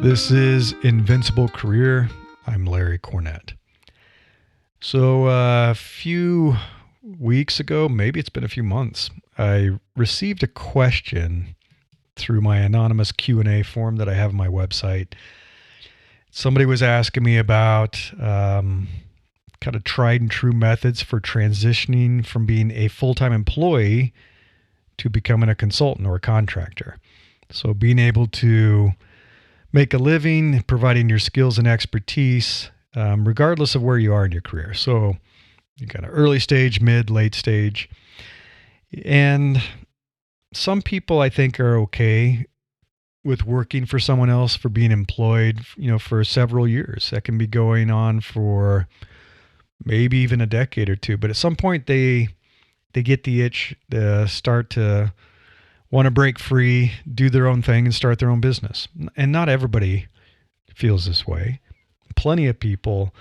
This is Invincible Career. I'm Larry Cornett. So, a few weeks ago, maybe it's been a few months, I received a question through my anonymous Q&A form that I have on my website. Somebody was asking me about kind of tried and true methods for transitioning from being a full-time employee to becoming a consultant or a contractor. So being able to make a living, providing your skills and expertise, regardless of where you are in your career. So you got an early stage, mid, late stage. And some people I think are okay with working for someone else, for being employed, for several years. That can be going on for maybe even a decade or two. But at some point they get the itch to start to want to break free, do their own thing, and start their own business. And not everybody feels this way. Plenty of people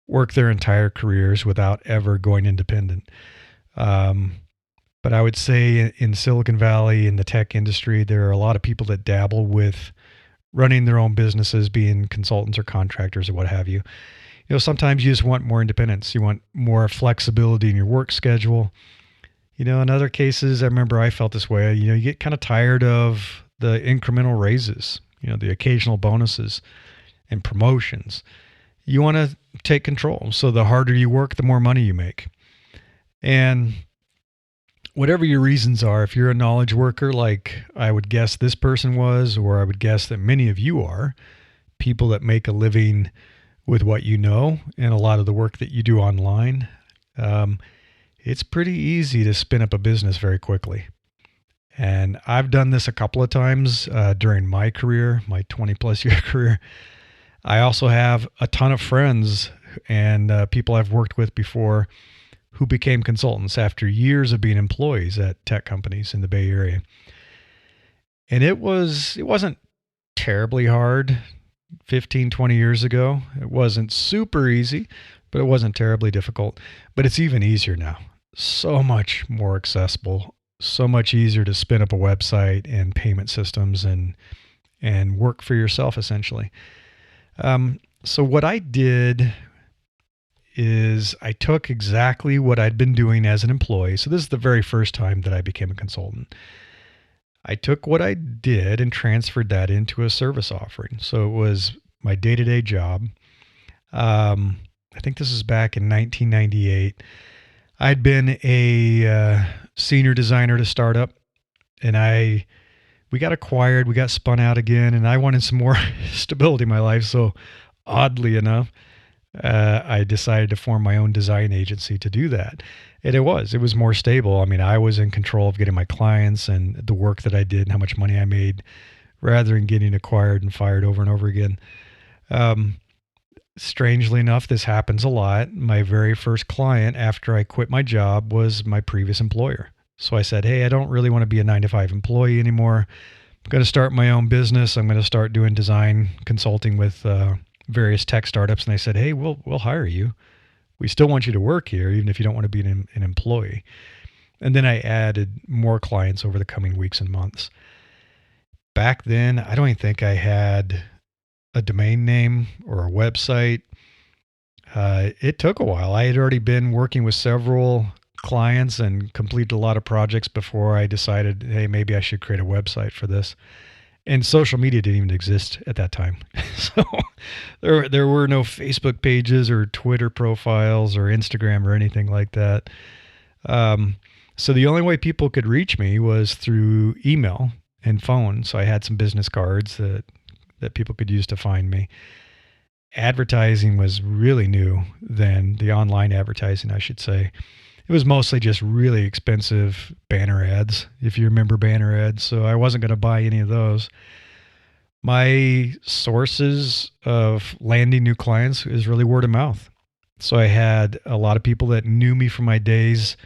work their entire careers without ever going independent. But I would say in Silicon Valley, in the tech industry, there are a lot of people that dabble with running their own businesses, being consultants or contractors or what have you. Sometimes you just want more independence. You want more flexibility in your work schedule. In other cases, I remember I felt this way. You get kind of tired of the incremental raises, the occasional bonuses and promotions. You want to take control. So the harder you work, the more money you make. And whatever your reasons are, if you're a knowledge worker, like I would guess this person was, or I would guess that many of you are, people that make a living with what you know and a lot of the work that you do online, it's pretty easy to spin up a business very quickly. And I've done this a couple of times during my career, my 20 plus year career. I also have a ton of friends and people I've worked with before who became consultants after years of being employees at tech companies in the Bay Area. And it wasn't terribly hard 15, 20 years ago. It wasn't super easy, but it wasn't terribly difficult. But it's even easier now. So much more accessible, so much easier to spin up a website and payment systems and work for yourself, essentially. So what I did is I took exactly what I'd been doing as an employee. So this is the very first time that I became a consultant. I took what I did and transferred that into a service offering. So it was my day-to-day job. I think this is back in 1998. I'd been a senior designer to startup, and we got acquired, we got spun out again, and I wanted some more stability in my life. So oddly enough, I decided to form my own design agency to do that. And it was more stable. I mean, I was in control of getting my clients and the work that I did and how much money I made, rather than getting acquired and fired over and over again. Strangely enough, this happens a lot. My very first client after I quit my job was my previous employer. So I said, hey, I don't really want to be a 9-to-5 employee anymore. I'm going to start my own business. I'm going to start doing design consulting with various tech startups. And they said, hey, we'll hire you. We still want you to work here, even if you don't want to be an employee. And then I added more clients over the coming weeks and months. Back then, I don't even think I had a domain name or a website. It took a while. I had already been working with several clients and completed a lot of projects before I decided, hey, maybe I should create a website for this. And social media didn't even exist at that time. So there were no Facebook pages or Twitter profiles or Instagram or anything like that. So the only way people could reach me was through email and phone. So I had some business cards that people could use to find me. Advertising was really new then, the online advertising, I should say. It was mostly just really expensive banner ads, if you remember banner ads. So I wasn't going to buy any of those. My sources of landing new clients is really word of mouth. So I had a lot of people that knew me from my days,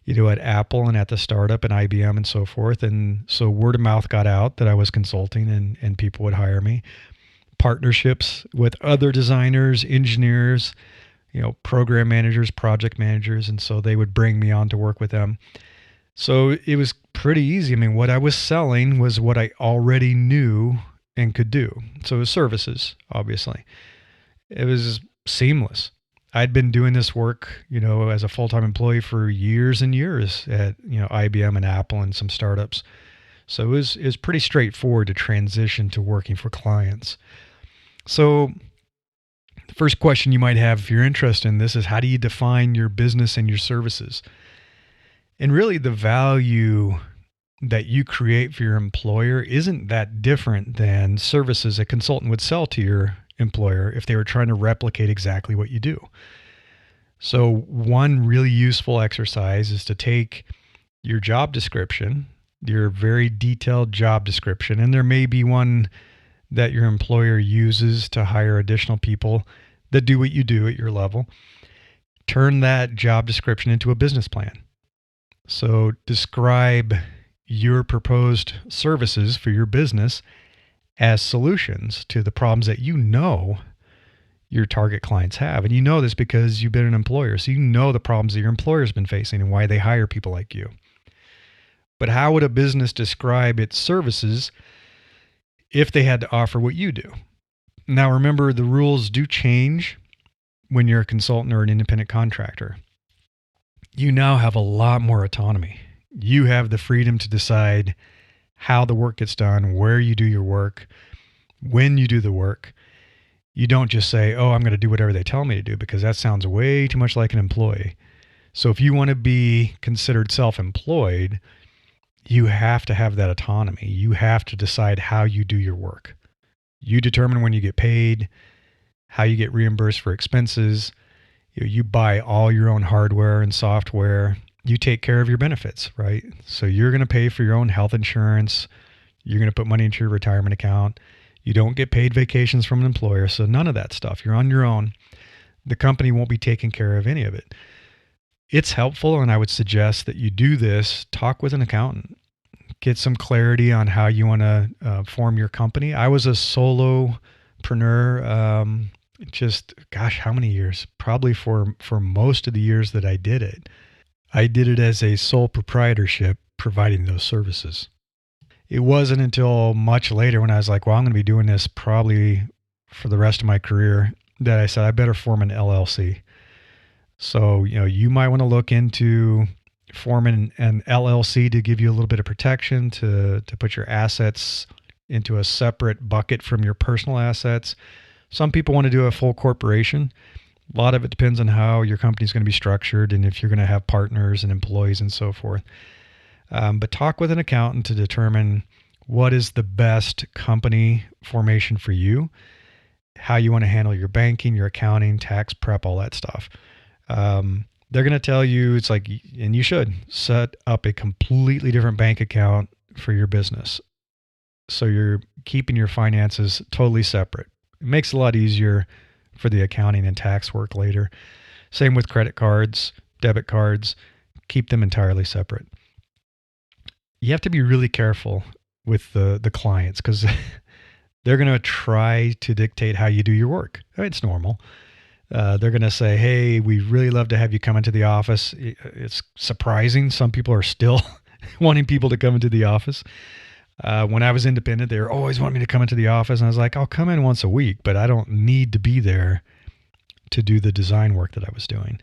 at Apple and at the startup and IBM and so forth. And so word of mouth got out that I was consulting and people would hire me. Partnerships with other designers, engineers, program managers, project managers. And so they would bring me on to work with them. So it was pretty easy. I mean, what I was selling was what I already knew and could do. So it was services, obviously. It was seamless. I'd been doing this work, as a full-time employee for years and years at, IBM and Apple and some startups. So it was pretty straightforward to transition to working for clients. So the first question you might have if you're interested in this is, how do you define your business and your services? And really the value that you create for your employer isn't that different than services a consultant would sell to your employer if they were trying to replicate exactly what you do. So one really useful exercise is to take your job description, your very detailed job description, and there may be one that your employer uses to hire additional people that do what you do at your level. Turn that job description into a business plan. So describe your proposed services for your business as solutions to the problems that your target clients have. And you know this because you've been an employer. So you know the problems that your employer's been facing and why they hire people like you. But how would a business describe its services if they had to offer what you do? Now, remember, the rules do change when you're a consultant or an independent contractor. You now have a lot more autonomy. You have the freedom to decide how the work gets done, where you do your work, when you do the work. You don't just say, oh, I'm going to do whatever they tell me to do, because that sounds way too much like an employee. So if you want to be considered self-employed, you have to have that autonomy. You have to decide how you do your work. You determine when you get paid, how you get reimbursed for expenses. You buy all your own hardware and software. You take care of your benefits, right? So you're going to pay for your own health insurance. You're going to put money into your retirement account. You don't get paid vacations from an employer. So none of that stuff. You're on your own. The company won't be taking care of any of it. It's helpful, and I would suggest that you do this. Talk with an accountant. Get some clarity on how you want to form your company. I was a solopreneur, how many years? Probably for most of the years that I did it. I did it as a sole proprietorship, providing those services. It wasn't until much later when I was like, well, I'm going to be doing this probably for the rest of my career, that I said, I better form an LLC. So, you might want to look into forming an LLC to give you a little bit of protection, to put your assets into a separate bucket from your personal assets. Some people want to do a full corporation. A lot of it depends on how your company is going to be structured and if you're going to have partners and employees and so forth. But talk with an accountant to determine what is the best company formation for you, how you want to handle your banking, your accounting, tax prep, all that stuff. They're going to tell you, it's like, and you should set up a completely different bank account for your business. So you're keeping your finances totally separate. It makes it a lot easier for the accounting and tax work later. Same with credit cards, debit cards. Keep them entirely separate. You have to be really careful with the clients, because they're going to try to dictate how you do your work. It's normal. They're going to say, hey, we'd really love to have you come into the office. It's surprising. Some people are still wanting people to come into the office. When I was independent, they were always wanting me to come into the office. And I was like, I'll come in once a week, but I don't need to be there to do the design work that I was doing.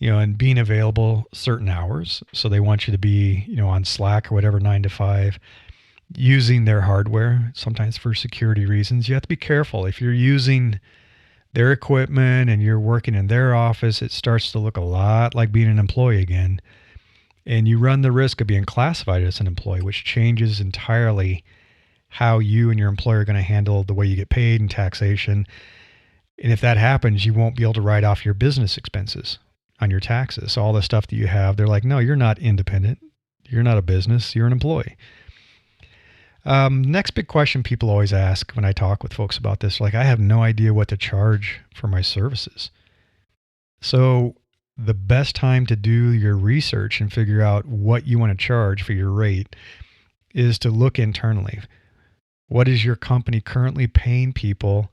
And being available certain hours. So they want you to be, on Slack or whatever, 9 to 5, using their hardware, sometimes for security reasons. You have to be careful. If you're using their equipment and you're working in their office, it starts to look a lot like being an employee again. And you run the risk of being classified as an employee, which changes entirely how you and your employer are going to handle the way you get paid and taxation. And if that happens, you won't be able to write off your business expenses on your taxes. So all the stuff that you have, they're like, no, you're not independent. You're not a business. You're an employee. Next big question people always ask when I talk with folks about this, like, I have no idea what to charge for my services. So the best time to do your research and figure out what you want to charge for your rate is to look internally. What is your company currently paying people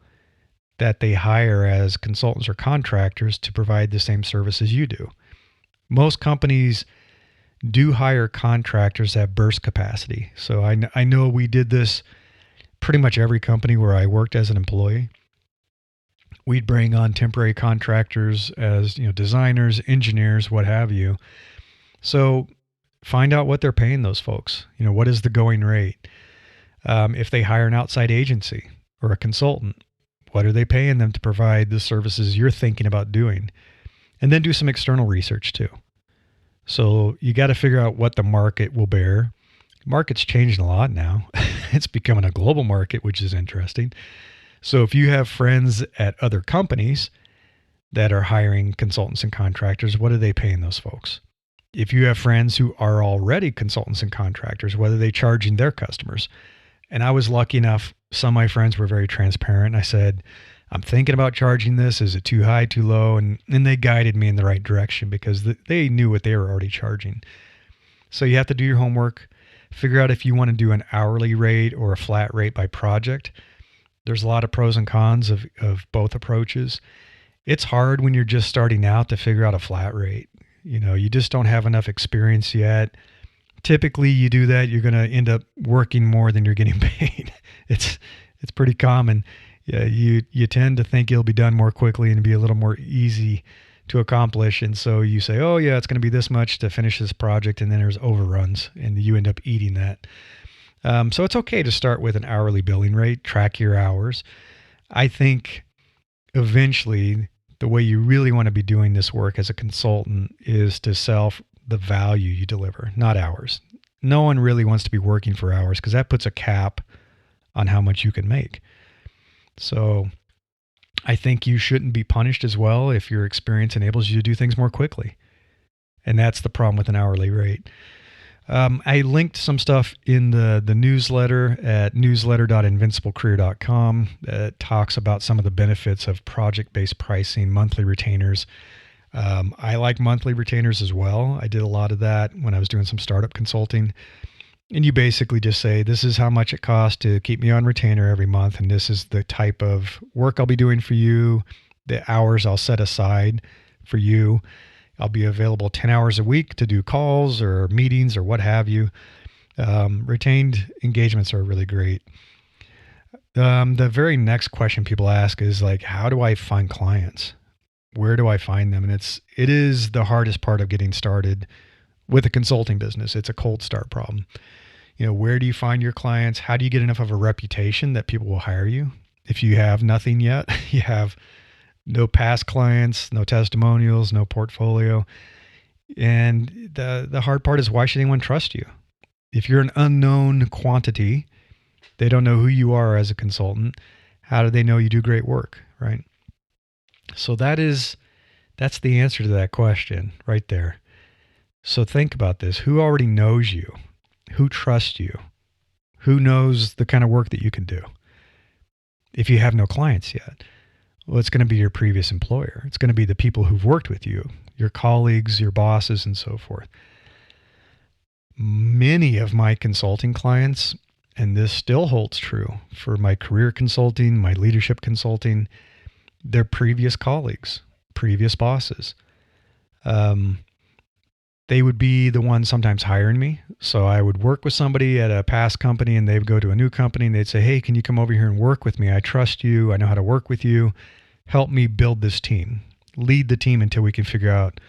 that they hire as consultants or contractors to provide the same services you do? Most companies do hire contractors at burst capacity. So I know we did this pretty much every company where I worked as an employee, we'd bring on temporary contractors as, designers, engineers, what have you. So find out what they're paying those folks. What is the going rate? If they hire an outside agency or a consultant, what are they paying them to provide the services you're thinking about doing? And then do some external research too. So you got to figure out what the market will bear. The market's changing a lot now. It's becoming a global market, which is interesting. So if you have friends at other companies that are hiring consultants and contractors, what are they paying those folks? If you have friends who are already consultants and contractors, what are they charging their customers? And I was lucky enough, some of my friends were very transparent. I said, I'm thinking about charging this. Is it too high, too low? And they guided me in the right direction because they knew what they were already charging. So you have to do your homework, figure out if you want to do an hourly rate or a flat rate by project. There's a lot of pros and cons of both approaches. It's hard when you're just starting out to figure out a flat rate. You just don't have enough experience yet. Typically, you do that, you're going to end up working more than you're getting paid. It's pretty common. Yeah, you tend to think it'll be done more quickly and be a little more easy to accomplish. And so you say, oh yeah, it's going to be this much to finish this project. And then there's overruns and you end up eating that. So it's okay to start with an hourly billing rate, track your hours. I think eventually the way you really want to be doing this work as a consultant is to sell the value you deliver, not hours. No one really wants to be working for hours because that puts a cap on how much you can make. So I think you shouldn't be punished as well if your experience enables you to do things more quickly. And that's the problem with an hourly rate. I linked some stuff in the newsletter at newsletter.invinciblecareer.com that talks about some of the benefits of project-based pricing, monthly retainers. I like monthly retainers as well. I did a lot of that when I was doing some startup consulting. And you basically just say, this is how much it costs to keep me on retainer every month. And this is the type of work I'll be doing for you, the hours I'll set aside for you. I'll be available 10 hours a week to do calls or meetings or what have you. Retained engagements are really great. The very next question people ask is like, how do I find clients? Where do I find them? And it is the hardest part of getting started with a consulting business. It's a cold start problem. Where do you find your clients? How do you get enough of a reputation that people will hire you? If you have nothing yet, you have no past clients, no testimonials, no portfolio. And the hard part is, why should anyone trust you? If you're an unknown quantity, they don't know who you are as a consultant. How do they know you do great work, right? So that's the answer to that question right there. So think about this. Who already knows you? Who trusts you? Who knows the kind of work that you can do? If you have no clients yet, well, it's going to be your previous employer. It's going to be the people who've worked with you, your colleagues, your bosses, and so forth. Many of my consulting clients, and this still holds true for my career consulting, my leadership consulting, they're previous colleagues, previous bosses. They would be the ones sometimes hiring me. So I would work with somebody at a past company and they'd go to a new company and they'd say, hey, can you come over here and work with me? I trust you. I know how to work with you. Help me build this team. Lead the team until we can figure out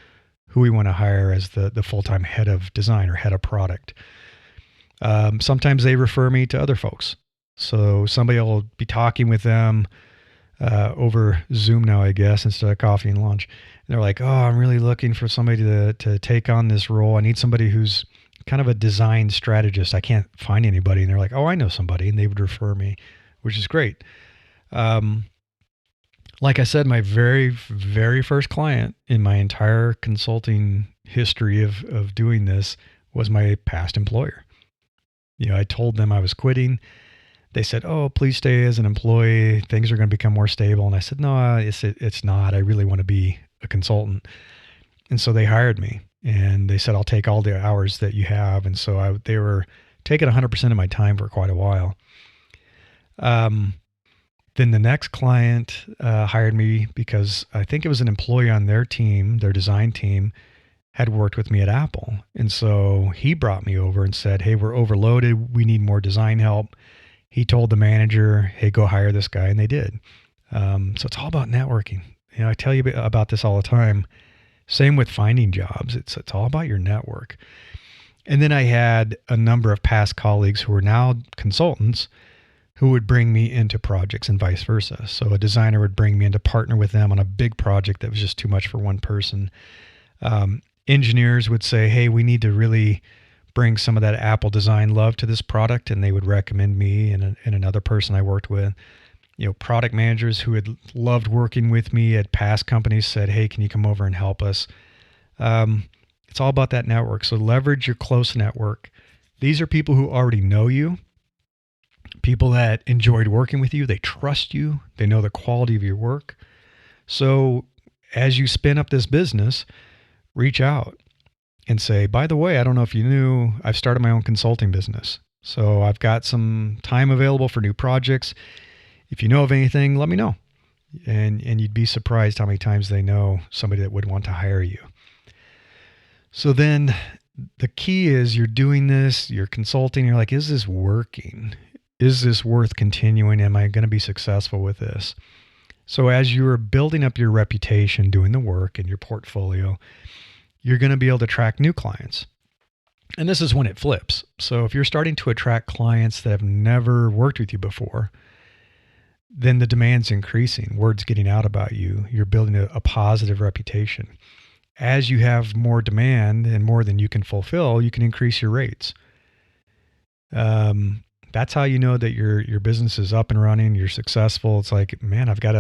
who we want to hire as the full-time head of design or head of product. Sometimes they refer me to other folks. So somebody will be talking with them over Zoom now, I guess, instead of coffee and lunch. And they're like, oh, I'm really looking for somebody to take on this role. I need somebody who's kind of a design strategist. I can't find anybody. And they're like, oh, I know somebody. And they would refer me, which is great. Like I said, my very, very first client in my entire consulting history of doing this was my past employer. I told them I was quitting. They said, oh, please stay as an employee. Things are going to become more stable. And I said, no, it's not. I really want to be a consultant. And so they hired me and they said, I'll take all the hours that you have. And so they were taking 100% of my time for quite a while. Then the next client hired me because I think it was an employee on their team, their design team, had worked with me at Apple. And so he brought me over and said, hey, we're overloaded. We need more design help. He told the manager, hey, go hire this guy, and they did. So it's all about networking. I tell you about this all the time. Same with finding jobs. It's all about your network. And then I had a number of past colleagues who are now consultants who would bring me into projects and vice versa. So a designer would bring me in to partner with them on a big project that was just too much for one person. Engineers would say, hey, we need to really bring some of that Apple design love to this product, and they would recommend me and another person I worked with. Product managers who had loved working with me at past companies said, hey, can you come over and help us? It's all about that network. So leverage your close network. These are people who already know you, people that enjoyed working with you. They trust you. They know the quality of your work. So as you spin up this business, reach out and say, by the way, I don't know if you knew, I've started my own consulting business. So I've got some time available for new projects. If you know of anything, let me know. And you'd be surprised how many times they know somebody that would want to hire you. So then the key is you're doing this, you're consulting, you're like, is this working? Is this worth continuing? Am I going to be successful with this? So as you're building up your reputation, doing the work in your portfolio, you're going to be able to attract new clients. And this is when it flips. So if you're starting to attract clients that have never worked with you before, then the demand's increasing. Word's getting out about you. You're building a positive reputation. As you have more demand and more than you can fulfill, you can increase your rates. That's how you know that your business is up and running. You're successful. It's like, man, I've got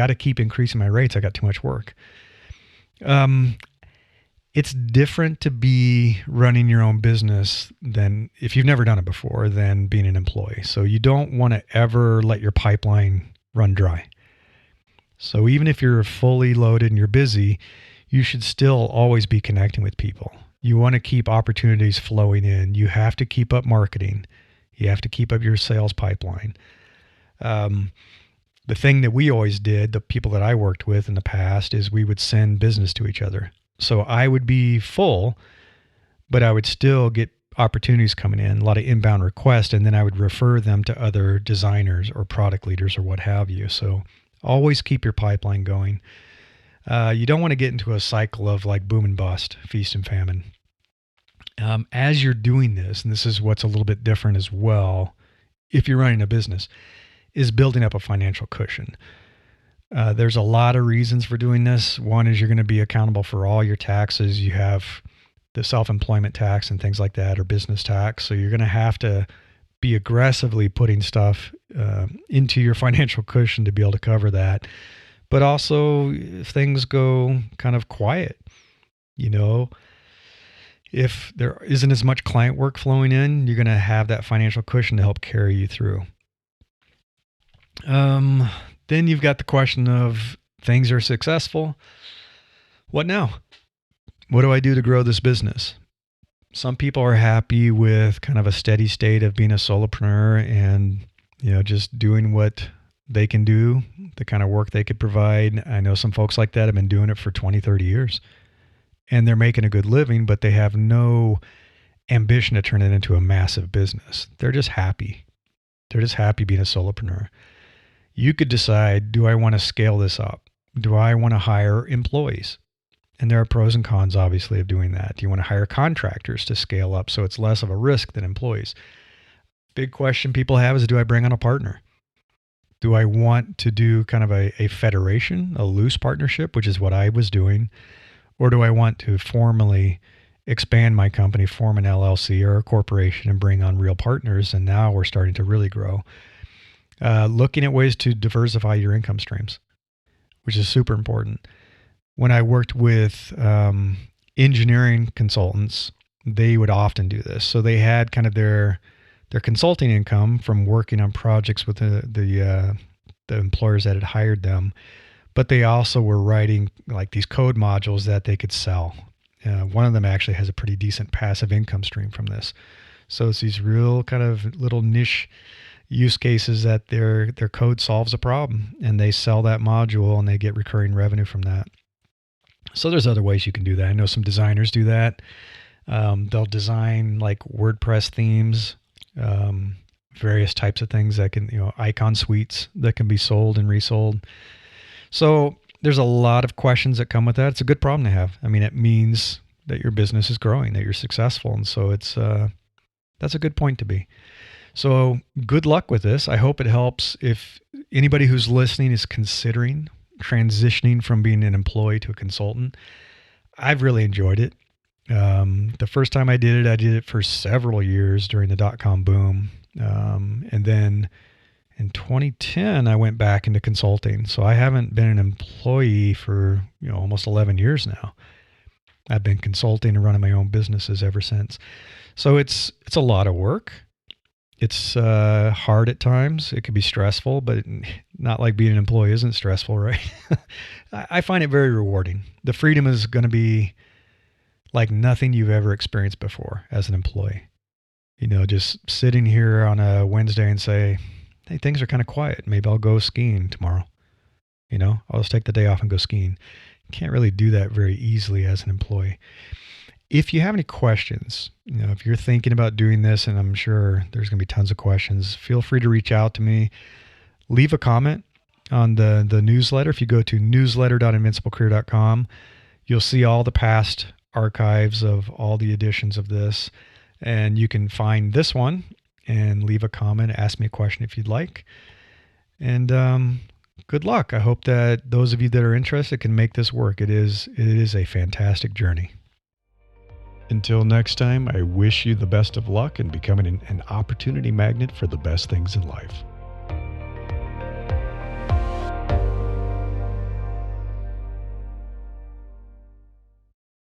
to keep increasing my rates. I got too much work. It's different to be running your own business than, if you've never done it before, than being an employee. So you don't want to ever let your pipeline run dry. So even if you're fully loaded and you're busy, you should still always be connecting with people. You want to keep opportunities flowing in. You have to keep up marketing. You have to keep up your sales pipeline. The thing that we always did, the people that I worked with in the past, is we would send business to each other. So I would be full, but I would still get opportunities coming in, a lot of inbound requests, and then I would refer them to other designers or product leaders or what have you. So always keep your pipeline going. You don't want to get into a cycle of like boom and bust, feast and famine. As you're doing this, and this is what's a little bit different as well, if you're running a business, is building up a financial cushion. There's a lot of reasons for doing this. One is you're going to be accountable for all your taxes. You have the self-employment tax and things like that, or business tax. So you're going to have to be aggressively putting stuff into your financial cushion to be able to cover that. But also, if things go kind of quiet, if there isn't as much client work flowing in, you're going to have that financial cushion to help carry you through. Then you've got the question of things are successful. What now? What do I do to grow this business? Some people are happy with kind of a steady state of being a solopreneur and, just doing what they can do, the kind of work they could provide. I know some folks like that have been doing it for 20, 30 years and they're making a good living, but they have no ambition to turn it into a massive business. They're just happy. They're just happy being a solopreneur. You could decide, do I want to scale this up? Do I want to hire employees? And there are pros and cons, obviously, of doing that. Do you want to hire contractors to scale up so it's less of a risk than employees? Big question people have is, do I bring on a partner? Do I want to do kind of a federation, a loose partnership, which is what I was doing? Or do I want to formally expand my company, form an LLC or a corporation and bring on real partners? And now we're starting to really grow. Looking at ways to diversify your income streams, which is super important. When I worked with engineering consultants, they would often do this. So they had kind of their consulting income from working on projects with the employers that had hired them, but they also were writing like these code modules that they could sell. One of them actually has a pretty decent passive income stream from this. So it's these real kind of little niche use cases that their code solves a problem and they sell that module and they get recurring revenue from that. So there's other ways you can do that. I know some designers do that. They'll design like WordPress themes, various types of things that can, icon suites that can be sold and resold. So there's a lot of questions that come with that. It's a good problem to have. I mean, it means that your business is growing, that you're successful. And so that's a good point to be. So good luck with this. I hope it helps. If anybody who's listening is considering transitioning from being an employee to a consultant, I've really enjoyed it. The first time I did it for several years during the dot-com boom. And then in 2010, I went back into consulting. So I haven't been an employee for, almost 11 years now. I've been consulting and running my own businesses ever since. So it's a lot of work. It's hard at times. It can be stressful, but not like being an employee isn't stressful, right? I find it very rewarding. The freedom is going to be like nothing you've ever experienced before as an employee. Just sitting here on a Wednesday and say, hey, things are kind of quiet. Maybe I'll go skiing tomorrow. I'll just take the day off and go skiing. Can't really do that very easily as an employee. If you have any questions, if you're thinking about doing this, and I'm sure there's going to be tons of questions, feel free to reach out to me. Leave a comment on the newsletter. If you go to newsletter.invinciblecareer.com, you'll see all the past archives of all the editions of this. And you can find this one and leave a comment, ask me a question if you'd like. And good luck. I hope that those of you that are interested can make this work. It is a fantastic journey. Until next time, I wish you the best of luck in becoming an opportunity magnet for the best things in life.